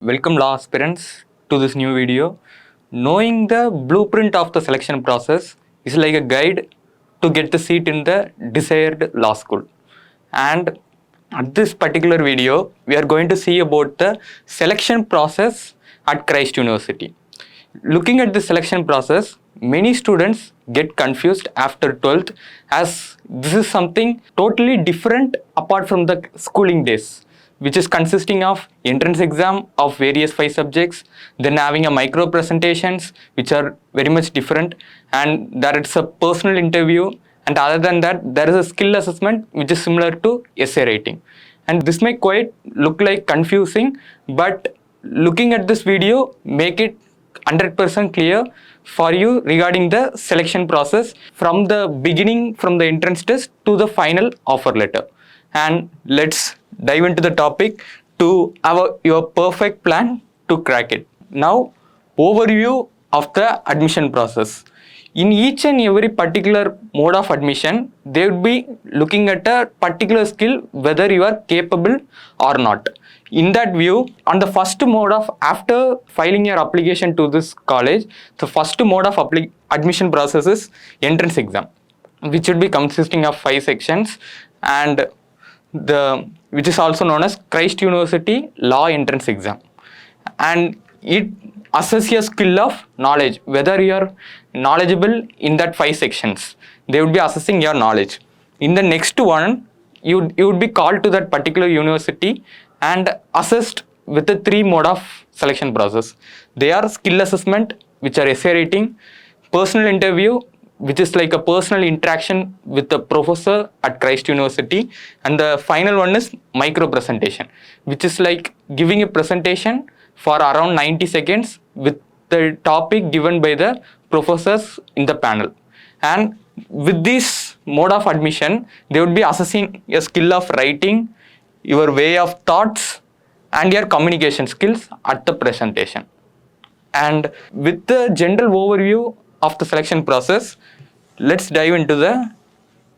Welcome law aspirants to this new video. Knowing the blueprint of the selection process is like a guide to get the seat in the desired law school. And at this particular video, we are going to see about the selection process at Christ University. Looking at the selection process, many students get confused after 12th as this is something totally different apart from the schooling days, which is consisting of entrance exam of various 5 subjects, then having a micro presentations which are very much different, and there is a personal interview, and other than that there is a skill assessment which is similar to essay writing. And this may quite look like confusing, but looking at this video make it 100% clear for you regarding the selection process from the beginning, from the entrance test to the final offer letter. And let's dive into the topic to have your perfect plan to crack it. Now, overview of the admission process. In each and every particular mode of admission, they would be looking at a particular skill whether you are capable or not. In that view, on the first mode of after filing your application to this college, the first mode of admission process is entrance exam, which would be consisting of 5 sections, and which is also known as Christ University Law Entrance Exam, and it assess your skill of knowledge, whether you are knowledgeable in that 5 sections. They would be assessing your knowledge. In the next one, you would be called to that particular university and assessed with the 3 mode of selection process. They are skill assessment, which are essay writing, personal interview, which is like a personal interaction with the professor at Christ University, and the final one is micro presentation, which is like giving a presentation for around 90 seconds with the topic given by the professors in the panel. And with this mode of admission, they would be assessing your skill of writing, your way of thoughts, and your communication skills at the presentation. And with the general overview of the selection process, let's dive into the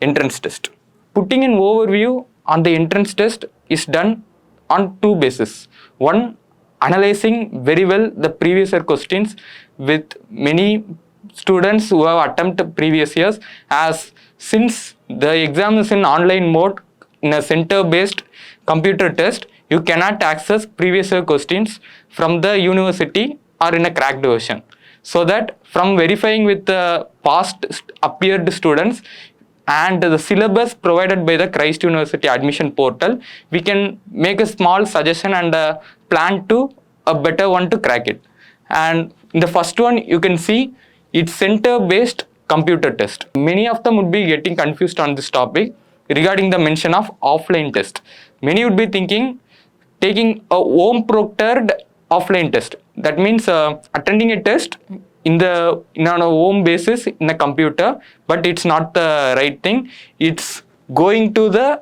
entrance test. Putting an overview on the entrance test is done on 2 bases. One, analyzing very well the previous year questions with many students who have attempted previous years, as since the exam is in online mode in a center based computer test, you cannot access previous year questions from the university or in a cracked version. So that from verifying with the past appeared students and the syllabus provided by the Christ University admission portal, we can make a small suggestion and a plan to a better one to crack it. And in the first one, you can see it's center based computer test. Many of them would be getting confused on this topic regarding the mention of offline test. Many would be thinking taking a home proctored offline test. That means attending a test on a home basis in a computer, but it's not the right thing. It's going to the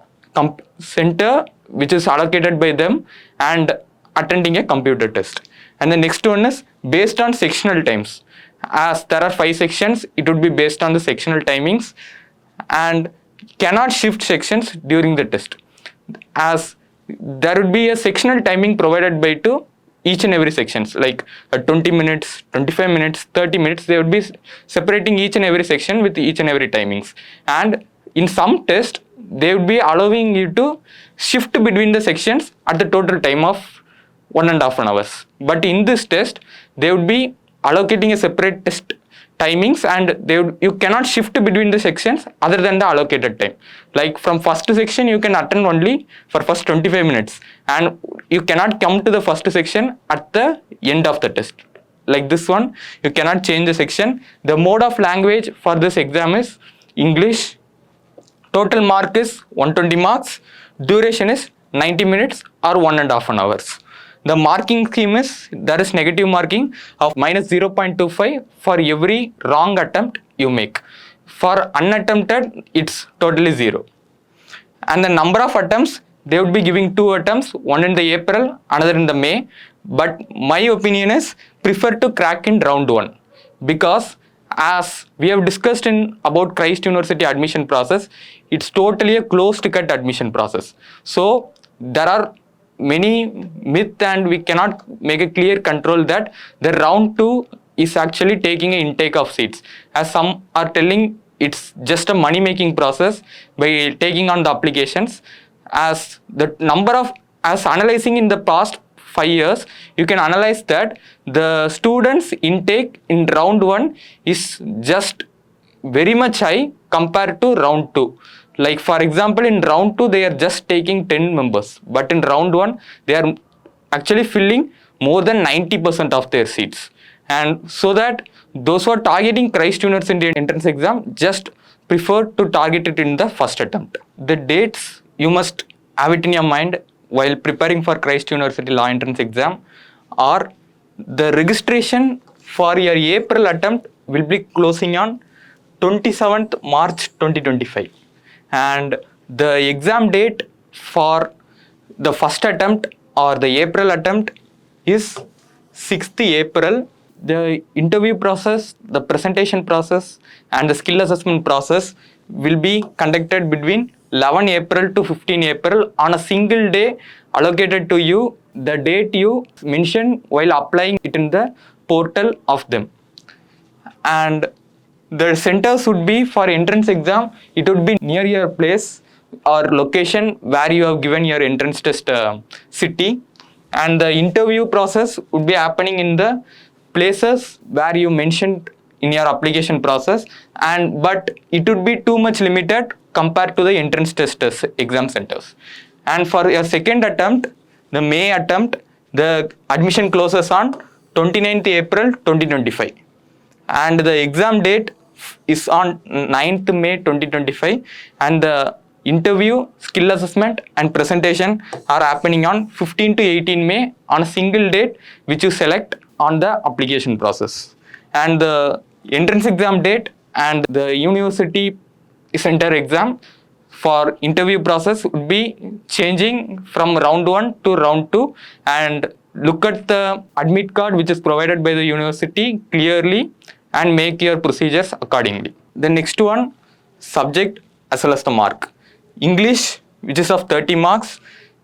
center which is allocated by them and attending a computer test. And the next one is based on sectional times. As there are 5 sections, it would be based on the sectional timings and cannot shift sections during the test, as there would be a sectional timing provided by to each and every sections, like 20 minutes, 25 minutes, 30 minutes. They would be separating each and every section with each and every timings. And in some test, they would be allowing you to shift between the sections at the total time of 1.5 hours. But in this test, they would be allocating a separate test timings, and you cannot shift between the sections other than the allocated time. Like from first section, you can attend only for first 25 minutes, and you cannot come to the first section at the end of the test. Like this one, you cannot change the section. The mode of language for this exam is English. Total mark is 120 marks. Duration is 90 minutes or 1.5 hours. The marking scheme is, there is negative marking of minus 0.25 for every wrong attempt you make. For unattempted, it's totally 0. And the number of attempts, they would be giving 2 attempts, one in the April, another in the May. But my opinion is prefer to crack in round 1, because as we have discussed in about Christ University admission process, it's totally a closed cut admission process. So there are many myth and we cannot make a clear control that the round 2 is actually taking an intake of seats, as some are telling it's just a money making process by taking on the applications. As the number of, as analyzing in the past 5 years, you can analyze that the students intake in round 1 is just very much high compared to round 2. Like for example, in round 2 they are just taking 10 members, but in round 1 they are actually filling more than 90% of their seats. And so that those who are targeting Christ University entrance exam just prefer to target it in the first attempt. The dates you must have it in your mind while preparing for Christ University law entrance exam are the registration for your April attempt will be closing on 27th March 2025, and the exam date for the first attempt or the April attempt is 6th April. The interview process, the presentation process and the skill assessment process will be conducted between 11 April to 15 April on a single day allocated to you, the date you mention while applying it in the portal of them. And the centers would be for entrance exam, it would be near your place or location where you have given your entrance test city, and the interview process would be happening in the places where you mentioned in your application process, and but it would be too much limited compared to the entrance test exam centers. And for your second attempt, the May attempt, the admission closes on 29th April 2025, and the exam date is on 9th May 2025, and the interview, skill assessment and presentation are happening on 15 to 18 May on a single date which you select on the application process. And the entrance exam date and the university center exam for interview process would be changing from round 1 to round 2, and look at the admit card which is provided by the university clearly and make your procedures accordingly. The next one, subject as well as the mark. English, which is of 30 marks,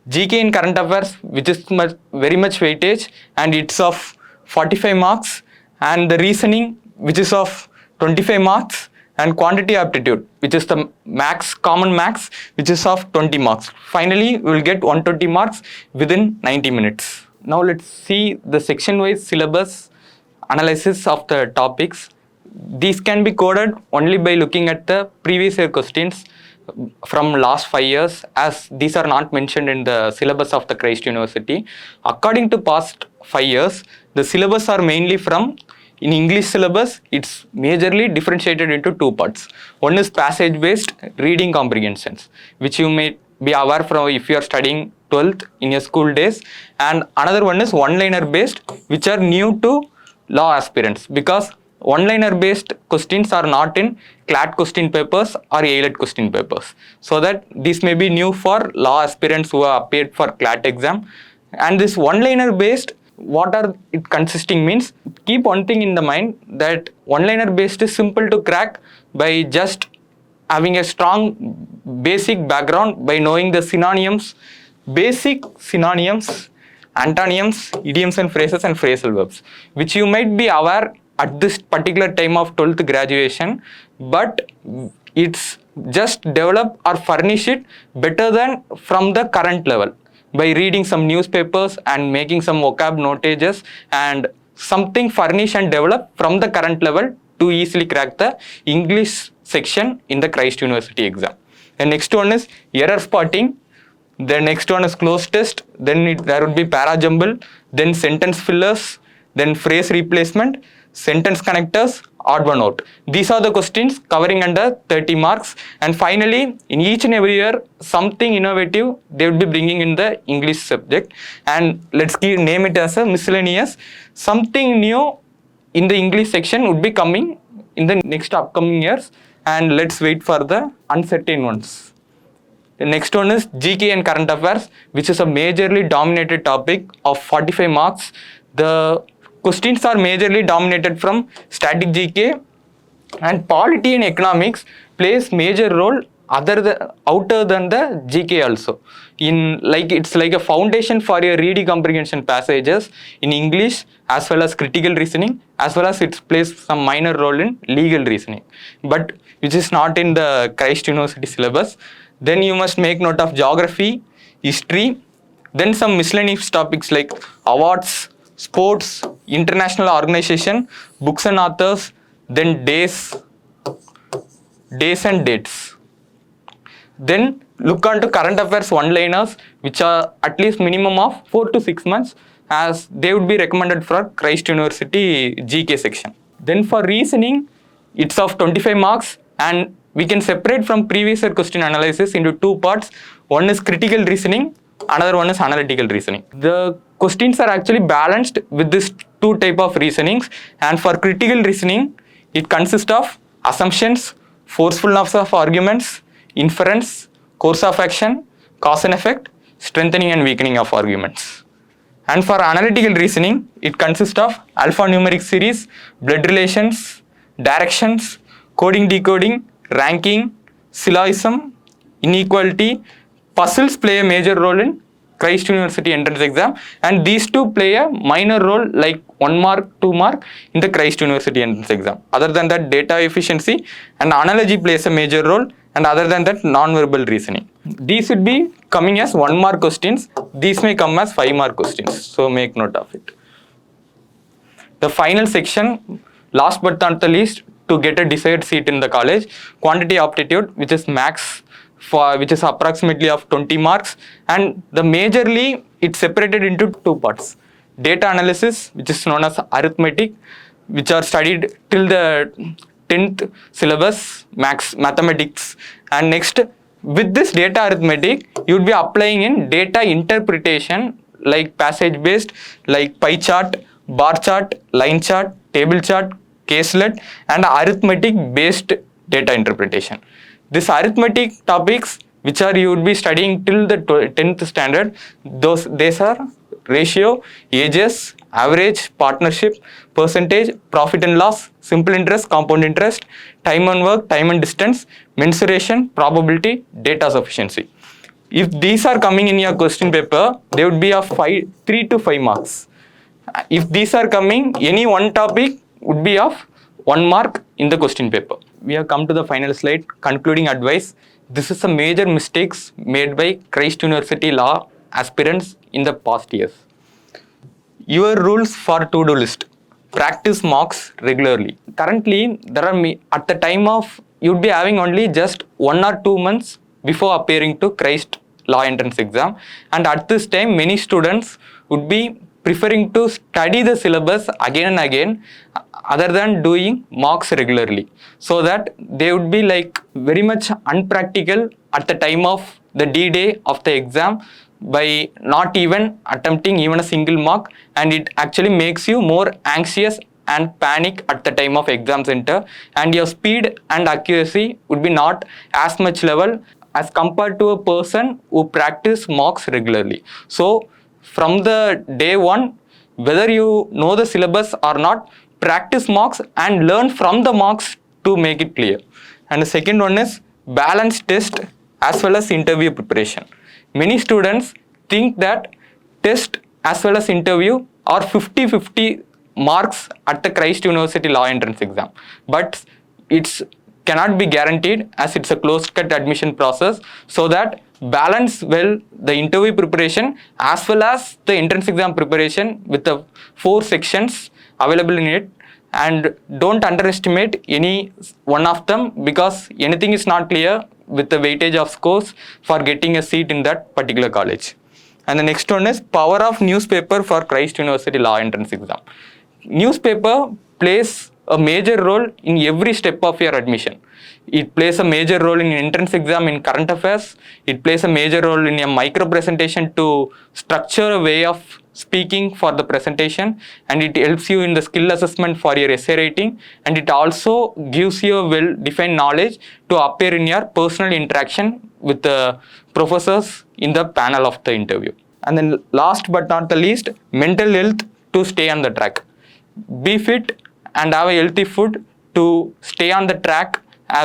GK in current affairs, which is very much weightage and it's of 45 marks, and the reasoning, which is of 25 marks, and quantitative aptitude, which is the max, common max, which is of 20 marks. Finally, we will get 120 marks within 90 minutes. Now let's see the section-wise syllabus analysis of the topics. These can be coded only by looking at the previous year questions from last 5 years, as these are not mentioned in the syllabus of the Christ University. According to past 5 years, the syllabus are mainly from, in English syllabus, it's majorly differentiated into 2 parts. One is passage based reading comprehensions, which you may be aware from if you are studying 12th in your school days, and another one is one-liner based, which are new to law aspirants, because one-liner based questions are not in CLAT question papers or AILET question papers. So that this may be new for law aspirants who have appeared for CLAT exam. And this one-liner based, what are it consisting means, keep one thing in the mind that one-liner based is simple to crack by just having a strong basic background by knowing the synonyms, basic synonyms, antonyms, idioms and phrases and phrasal verbs, which you might be aware at this particular time of 12th graduation, but it's just develop or furnish it better than from the current level by reading some newspapers and making some vocab notages and something furnish and develop from the current level to easily crack the English section in the Christ University exam. The next one is error spotting. The next one is close test. Then there would be para-jumble, then sentence fillers, then phrase replacement, sentence connectors, odd one out. These are the questions covering under 30 marks. And finally, in each and every year, something innovative they will be bringing in the English subject. And let's name it as a miscellaneous. Something new in the English section would be coming in the next upcoming years. And let's wait for the uncertain ones. The next one is GK and current affairs, which is a majorly dominated topic of 45 marks. The questions are majorly dominated from static GK, and polity and economics plays major role outer than the GK also. In like it's like a foundation for your reading comprehension passages in English as well as critical reasoning, as well as it plays some minor role in legal reasoning, but which is not in the Christ University syllabus. Then you must make note of geography, history, then some miscellaneous topics like awards, sports, international organization, books and authors, then days and dates. Then look onto current affairs one-liners, which are at least minimum of 4 to 6 months, as they would be recommended for Christ University GK section. Then for reasoning, it's of 25 marks, and we can separate from previous year question analysis into two parts. One is critical reasoning, another one is analytical reasoning. The questions are actually balanced with this two type of reasonings, and for critical reasoning, it consists of assumptions, forcefulness of arguments, inference, course of action, cause and effect, strengthening and weakening of arguments. And for analytical reasoning, it consists of alphanumeric series, blood relations, directions, coding decoding, ranking, syllogism, inequality. Puzzles play a major role in Christ University entrance exam, and these two play a minor role like 1 mark, 2 mark in the Christ University entrance exam. Other than that, data efficiency and analogy plays a major role, and other than that, non-verbal reasoning. These should be coming as 1 mark questions. These may come as 5 mark questions, so make note of it. The final section, last but not the least, to get a desired seat in the college, quantitative aptitude, which is max, which is approximately of 20 marks, and the majorly it's separated into two parts. Data analysis, which is known as arithmetic, which are studied till the 10th syllabus, mathematics, and next with this data arithmetic you would be applying in data interpretation like passage based, like pie chart, bar chart, line chart, table chart, caselet, and arithmetic based data interpretation. This arithmetic topics which are you would be studying till the 10th standard, these are ratio, ages, average, partnership, percentage, profit and loss, simple interest, compound interest, time and work, time and distance, mensuration, probability, data sufficiency. If these are coming in your question paper, they would be of 3 to 5 marks. If these are coming, any one topic would be of 1 mark in the question paper. We have come to the final slide, concluding advice. This is a major mistakes made by Christ University law aspirants in the past years. Your rules for to-do list. Practice mocks regularly. Currently, there are at the time of you would be having only just 1 or 2 months before appearing to Christ law entrance exam, and at this time many students would be preferring to study the syllabus again and again other than doing mocks regularly, so that they would be like very much unpractical at the time of the D-day of the exam by not even attempting even a single mock, and it actually makes you more anxious and panic at the time of exam center, and your speed and accuracy would be not as much level as compared to a person who practice mocks regularly. So from the day one, whether you know the syllabus or not, practice mocks and learn from the mocks to make it clear. And the second one is balanced test as well as interview preparation. Many students think that test as well as interview are 50-50 marks at the Christ University law entrance exam, but it's cannot be guaranteed as it's a closed cut admission process, so that balance well the interview preparation as well as the entrance exam preparation with the 4 sections available in it, and don't underestimate any one of them, because anything is not clear with the weightage of scores for getting a seat in that particular college. And the next one is power of newspaper for Christ University law entrance exam. Newspaper plays a major role in every step of your admission. It plays a major role in entrance exam in current affairs. It plays a major role in a micro presentation to structure a way of speaking for the presentation, and it helps you in the skill assessment for your essay writing, and it also gives you a well-defined knowledge to appear in your personal interaction with the professors in the panel of the interview. And then last but not the least, mental health to stay on the track. Be fit and have a healthy food to stay on the track,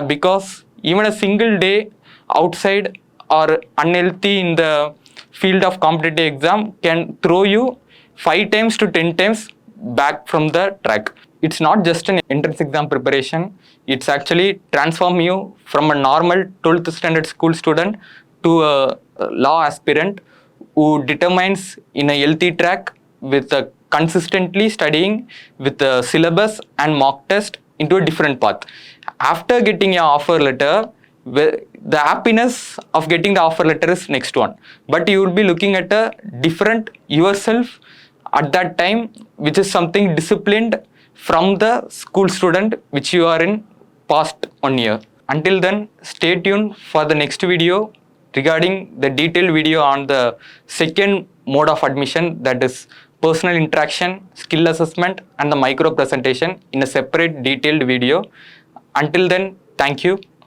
because even a single day outside or unhealthy in the field of competitive exam can throw you 5 times to 10 times back from the track. It's not just an entrance exam preparation, it's actually transform you from a normal 12th standard school student to a law aspirant who determines in a healthy track with a consistently studying with a syllabus and mock test into a different path. After getting your offer letter, the happiness of getting the offer letter is next one, but you will be looking at a different yourself at that time, which is something disciplined from the school student which you are in past 1 year. Until then, stay tuned for the next video regarding the detailed video on the second mode of admission, that is personal interaction, skill assessment and the micro presentation in a separate detailed video. Until then, thank you.